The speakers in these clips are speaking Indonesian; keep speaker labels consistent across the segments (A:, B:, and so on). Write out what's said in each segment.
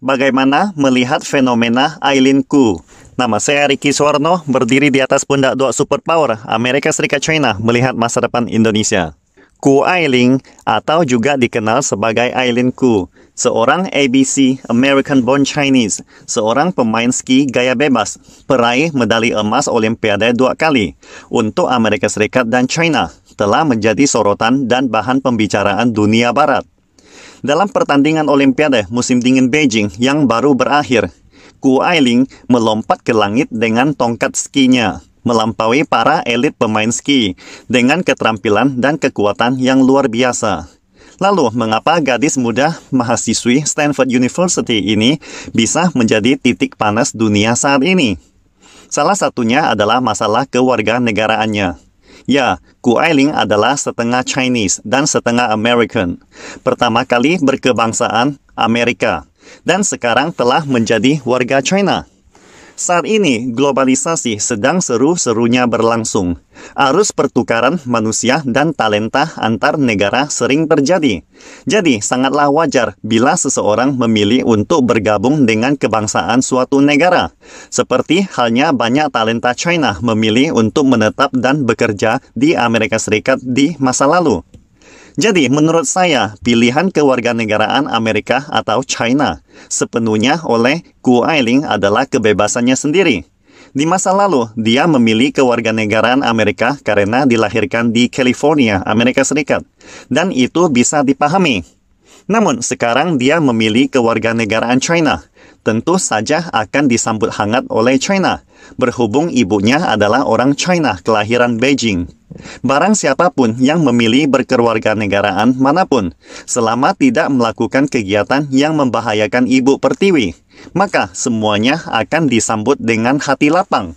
A: Bagaimana melihat fenomena Aileen Koo? Nama saya Ricky Suwarno, berdiri di atas pundak dua superpower Amerika Serikat China melihat masa depan Indonesia. Koo Aileen atau juga dikenal sebagai Aileen Koo, seorang ABC American Born Chinese, seorang pemain ski gaya bebas, peraih medali emas Olimpiade 2 kali untuk Amerika Serikat dan China, telah menjadi sorotan dan bahan pembicaraan dunia barat. Dalam pertandingan Olimpiade musim dingin Beijing yang baru berakhir, Koo Aileen melompat ke langit dengan tongkat skinya, melampaui para elit pemain ski dengan keterampilan dan kekuatan yang luar biasa. Lalu, mengapa gadis muda mahasiswi Stanford University ini bisa menjadi titik panas dunia saat ini? Salah satunya adalah masalah kewarganegaraannya. Ya, Koo Aileen adalah setengah Chinese dan setengah American. Pertama kali berkebangsaan Amerika, dan sekarang telah menjadi warga China. Saat ini, globalisasi sedang seru-serunya berlangsung. Arus pertukaran manusia dan talenta antar negara sering terjadi. Jadi, sangatlah wajar bila seseorang memilih untuk bergabung dengan kebangsaan suatu negara. Seperti halnya banyak talenta China memilih untuk menetap dan bekerja di Amerika Serikat di masa lalu. Jadi, menurut saya, pilihan kewarganegaraan Amerika atau China sepenuhnya oleh Koo Aileen adalah kebebasannya sendiri. Di masa lalu, dia memilih kewarganegaraan Amerika karena dilahirkan di California, Amerika Serikat. Dan itu bisa dipahami. Namun, sekarang dia memilih kewarganegaraan China. Tentu saja akan disambut hangat oleh China, berhubung ibunya adalah orang China kelahiran Beijing. Barang siapapun yang memilih berkewarganegaraan manapun, selama tidak melakukan kegiatan yang membahayakan ibu pertiwi, maka semuanya akan disambut dengan hati lapang.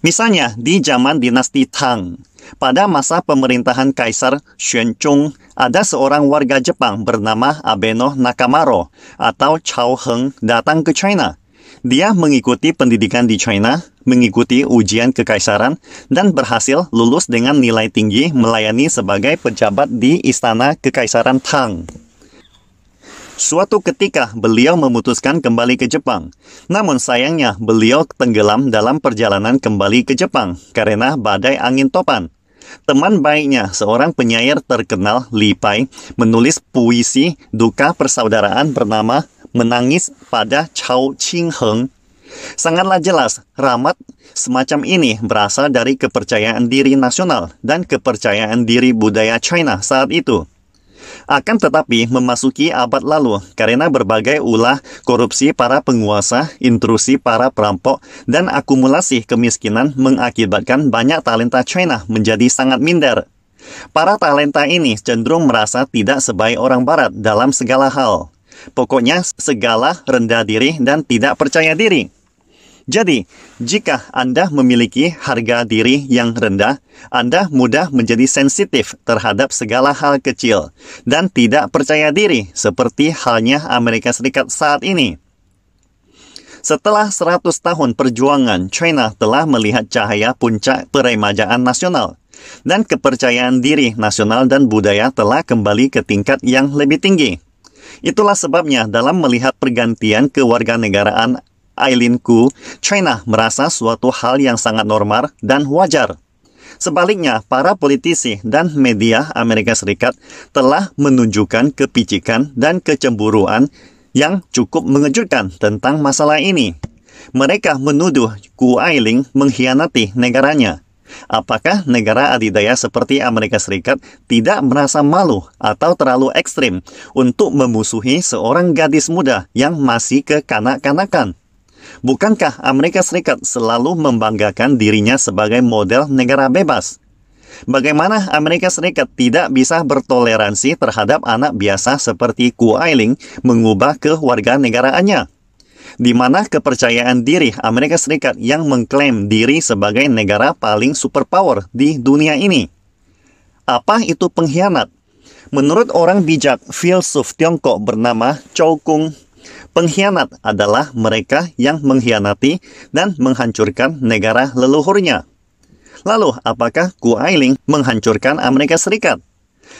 A: Misalnya, di zaman dinasti Tang, pada masa pemerintahan Kaisar Xuanzong, ada seorang warga Jepang bernama Abeno Nakamaro atau Chao Heng datang ke China. Dia mengikuti pendidikan di China, mengikuti ujian kekaisaran, dan berhasil lulus dengan nilai tinggi melayani sebagai pejabat di Istana Kekaisaran Tang. Suatu ketika, beliau memutuskan kembali ke Jepang. Namun sayangnya, beliau tenggelam dalam perjalanan kembali ke Jepang karena badai angin topan. Teman baiknya, seorang penyair terkenal, Li Pai, menulis puisi duka persaudaraan bernama Menangis pada Chao Ching Heng. Sangatlah jelas, ramat semacam ini berasal dari kepercayaan diri nasional dan kepercayaan diri budaya China saat itu. Akan tetapi memasuki abad lalu karena berbagai ulah korupsi para penguasa, intrusi para perampok, dan akumulasi kemiskinan mengakibatkan banyak talenta China menjadi sangat minder. Para talenta ini cenderung merasa tidak sebaik orang barat dalam segala hal. Pokoknya segala rendah diri dan tidak percaya diri. Jadi, jika Anda memiliki harga diri yang rendah, Anda mudah menjadi sensitif terhadap segala hal kecil dan tidak percaya diri seperti halnya Amerika Serikat saat ini. Setelah 100 tahun perjuangan, China telah melihat cahaya puncak peremajaan nasional, dan kepercayaan diri nasional dan budaya telah kembali ke tingkat yang lebih tinggi. Itulah sebabnya dalam melihat pergantian kewarganegaraan Aileen Koo, China merasa suatu hal yang sangat normal dan wajar. Sebaliknya, para politisi dan media Amerika Serikat telah menunjukkan kepicikan dan kecemburuan yang cukup mengejutkan tentang masalah ini. Mereka menuduh Koo Aileen mengkhianati negaranya. Apakah negara adidaya seperti Amerika Serikat tidak merasa malu atau terlalu ekstrim untuk memusuhi seorang gadis muda yang masih kekanak-kanakan? Bukankah Amerika Serikat selalu membanggakan dirinya sebagai model negara bebas? Bagaimana Amerika Serikat tidak bisa bertoleransi terhadap anak biasa seperti Koo Aileen mengubah kewarganegaraannya? Di mana kepercayaan diri Amerika Serikat yang mengklaim diri sebagai negara paling superpower di dunia ini? Apa itu pengkhianat? Menurut orang bijak filsuf Tiongkok bernama Chow Kung, pengkhianat adalah mereka yang mengkhianati dan menghancurkan negara leluhurnya. Lalu, apakah Koo Aileen menghancurkan Amerika Serikat?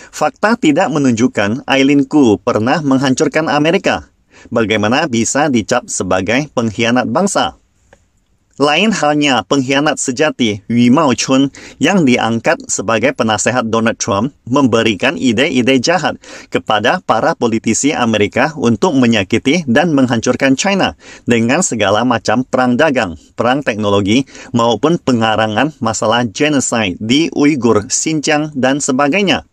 A: Fakta tidak menunjukkan Aileen Koo pernah menghancurkan Amerika. Bagaimana bisa dicap sebagai pengkhianat bangsa? Lain halnya pengkhianat sejati Yu Mao-chun yang diangkat sebagai penasehat Donald Trump memberikan ide-ide jahat kepada para politisi Amerika untuk menyakiti dan menghancurkan China dengan segala macam perang dagang, perang teknologi, maupun pengarangan masalah genocide di Uighur, Xinjiang, dan sebagainya.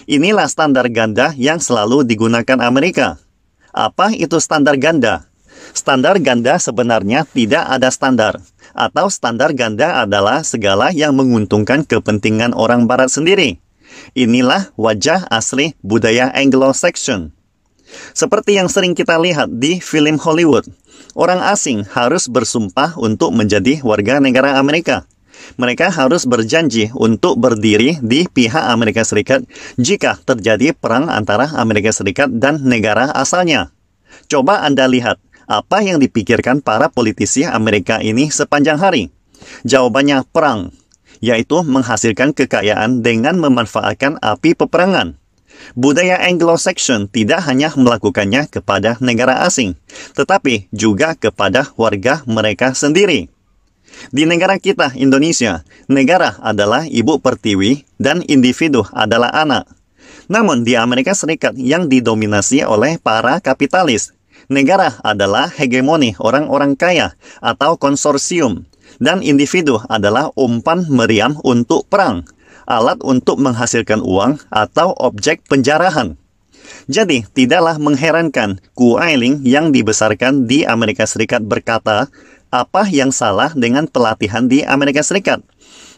A: Inilah standar ganda yang selalu digunakan Amerika. Apa itu standar ganda? Standar ganda sebenarnya tidak ada standar, atau standar ganda adalah segala yang menguntungkan kepentingan orang barat sendiri. Inilah wajah asli budaya Anglo-Saxon. Seperti yang sering kita lihat di film Hollywood, orang asing harus bersumpah untuk menjadi warga negara Amerika. Mereka harus berjanji untuk berdiri di pihak Amerika Serikat jika terjadi perang antara Amerika Serikat dan negara asalnya. Coba Anda lihat, apa yang dipikirkan para politisi Amerika ini sepanjang hari? Jawabannya perang, yaitu menghasilkan kekayaan dengan memanfaatkan api peperangan. Budaya Anglo-Saxon tidak hanya melakukannya kepada negara asing, tetapi juga kepada warga mereka sendiri. Di negara kita, Indonesia, negara adalah ibu pertiwi dan individu adalah anak. Namun di Amerika Serikat yang didominasi oleh para kapitalis, negara adalah hegemoni orang-orang kaya atau konsorsium, dan individu adalah umpan meriam untuk perang, alat untuk menghasilkan uang atau objek penjarahan. Jadi, tidaklah mengherankan Ku Ailing yang dibesarkan di Amerika Serikat berkata, apa yang salah dengan pelatihan di Amerika Serikat?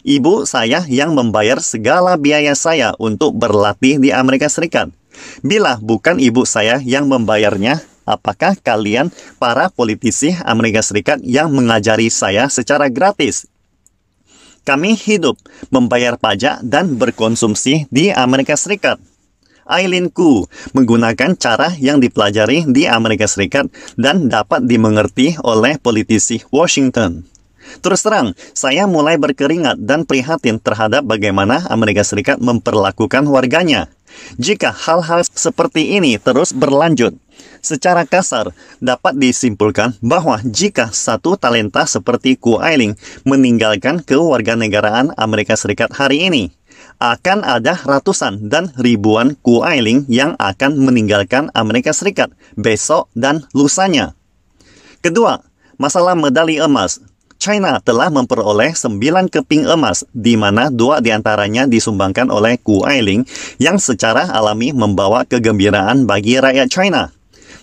A: Ibu saya yang membayar segala biaya saya untuk berlatih di Amerika Serikat. Bila bukan ibu saya yang membayarnya, apakah kalian para politisi Amerika Serikat yang mengajari saya secara gratis? Kami hidup, membayar pajak dan berkonsumsi di Amerika Serikat. Aileen Koo menggunakan cara yang dipelajari di Amerika Serikat dan dapat dimengerti oleh politisi Washington. Terus terang, saya mulai berkeringat dan prihatin terhadap bagaimana Amerika Serikat memperlakukan warganya. Jika hal-hal seperti ini terus berlanjut, secara kasar dapat disimpulkan bahwa jika satu talenta seperti Ku Ailing meninggalkan kewarganegaraan Amerika Serikat hari ini, akan ada ratusan dan ribuan Ku Ailing yang akan meninggalkan Amerika Serikat besok dan lusanya. Kedua, masalah medali emas. China telah memperoleh 9 keping emas, di mana 2 diantaranya disumbangkan oleh Ku Ailing yang secara alami membawa kegembiraan bagi rakyat China.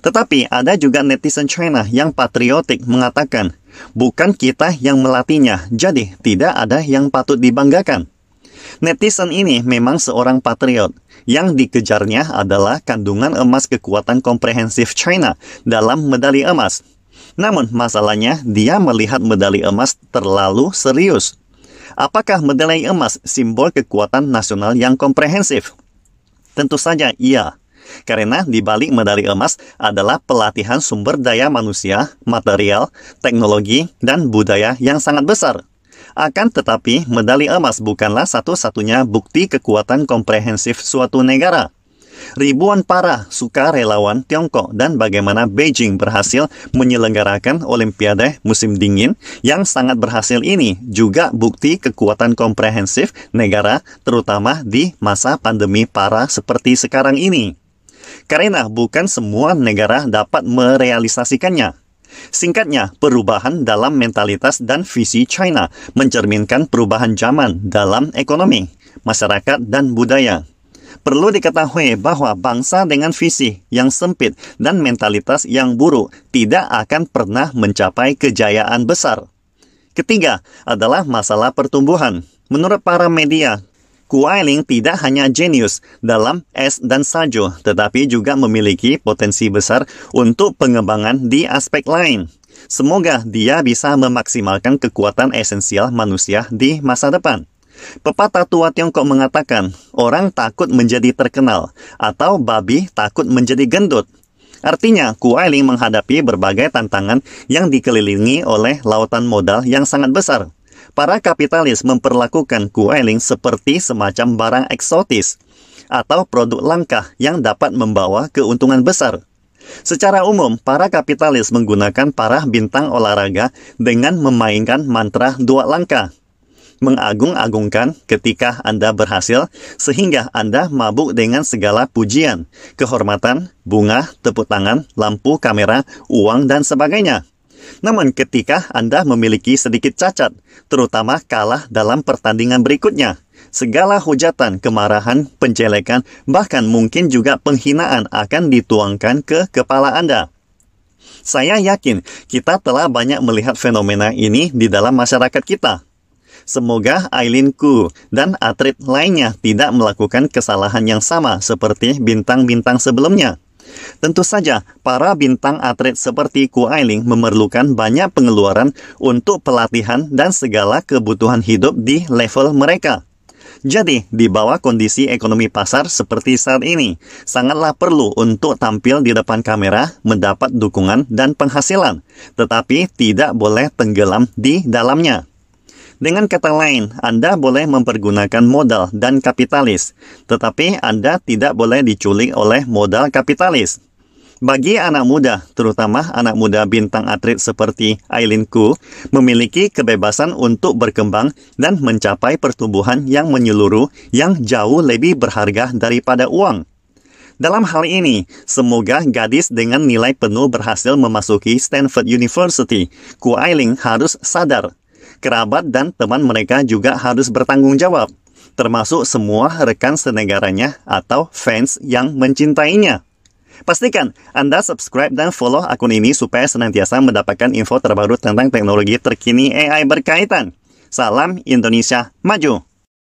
A: Tetapi ada juga netizen China yang patriotik mengatakan, bukan kita yang melatihnya, jadi tidak ada yang patut dibanggakan. Netizen ini memang seorang patriot. Yang dikejarnya adalah kandungan emas kekuatan komprehensif China dalam medali emas. Namun masalahnya dia melihat medali emas terlalu serius. Apakah medali emas simbol kekuatan nasional yang komprehensif? Tentu saja iya. Karena di balik medali emas adalah pelatihan sumber daya manusia, material, teknologi, dan budaya yang sangat besar. Akan tetapi, medali emas bukanlah satu-satunya bukti kekuatan komprehensif suatu negara. Ribuan para sukarelawan Tiongkok dan bagaimana Beijing berhasil menyelenggarakan Olimpiade musim dingin yang sangat berhasil ini juga bukti kekuatan komprehensif negara terutama di masa pandemi parah seperti sekarang ini. Karena bukan semua negara dapat merealisasikannya. Singkatnya, perubahan dalam mentalitas dan visi China mencerminkan perubahan zaman dalam ekonomi, masyarakat, dan budaya. Perlu diketahui bahwa bangsa dengan visi yang sempit dan mentalitas yang buruk tidak akan pernah mencapai kejayaan besar. Ketiga adalah masalah pertumbuhan. Menurut para media, Ku Ailing tidak hanya jenius dalam es dan salju, tetapi juga memiliki potensi besar untuk pengembangan di aspek lain. Semoga dia bisa memaksimalkan kekuatan esensial manusia di masa depan. Pepatah tua Tiongkok mengatakan, orang takut menjadi terkenal, atau babi takut menjadi gendut. Artinya, Ku Ailing menghadapi berbagai tantangan yang dikelilingi oleh lautan modal yang sangat besar. Para kapitalis memperlakukan Ku Ailing seperti semacam barang eksotis, atau produk langka yang dapat membawa keuntungan besar. Secara umum, para kapitalis menggunakan para bintang olahraga dengan memainkan mantra 2 langkah. Mengagung-agungkan ketika Anda berhasil, sehingga Anda mabuk dengan segala pujian, kehormatan, bunga, tepuk tangan, lampu, kamera, uang, dan sebagainya. Namun ketika Anda memiliki sedikit cacat, terutama kalah dalam pertandingan berikutnya, segala hujatan, kemarahan, penjelekan, bahkan mungkin juga penghinaan akan dituangkan ke kepala Anda. Saya yakin kita telah banyak melihat fenomena ini di dalam masyarakat kita. Semoga Eileen Koo dan atlet lainnya tidak melakukan kesalahan yang sama seperti bintang-bintang sebelumnya. Tentu saja, para bintang atlet seperti Koo Eileen memerlukan banyak pengeluaran untuk pelatihan dan segala kebutuhan hidup di level mereka. Jadi, di bawah kondisi ekonomi pasar seperti saat ini, sangatlah perlu untuk tampil di depan kamera, mendapat dukungan dan penghasilan, tetapi tidak boleh tenggelam di dalamnya. Dengan kata lain, Anda boleh mempergunakan modal dan kapitalis, tetapi Anda tidak boleh diculik oleh modal kapitalis. Bagi anak muda, terutama anak muda bintang atlet seperti Eileen Koo, memiliki kebebasan untuk berkembang dan mencapai pertumbuhan yang menyeluruh yang jauh lebih berharga daripada uang. Dalam hal ini, semoga gadis dengan nilai penuh berhasil memasuki Stanford University, Koo Eileen harus sadar. Kerabat dan teman mereka juga harus bertanggung jawab, termasuk semua rekan senegaranya atau fans yang mencintainya. Pastikan Anda subscribe dan follow akun ini supaya senantiasa mendapatkan info terbaru tentang teknologi terkini AI berkaitan. Salam Indonesia Maju!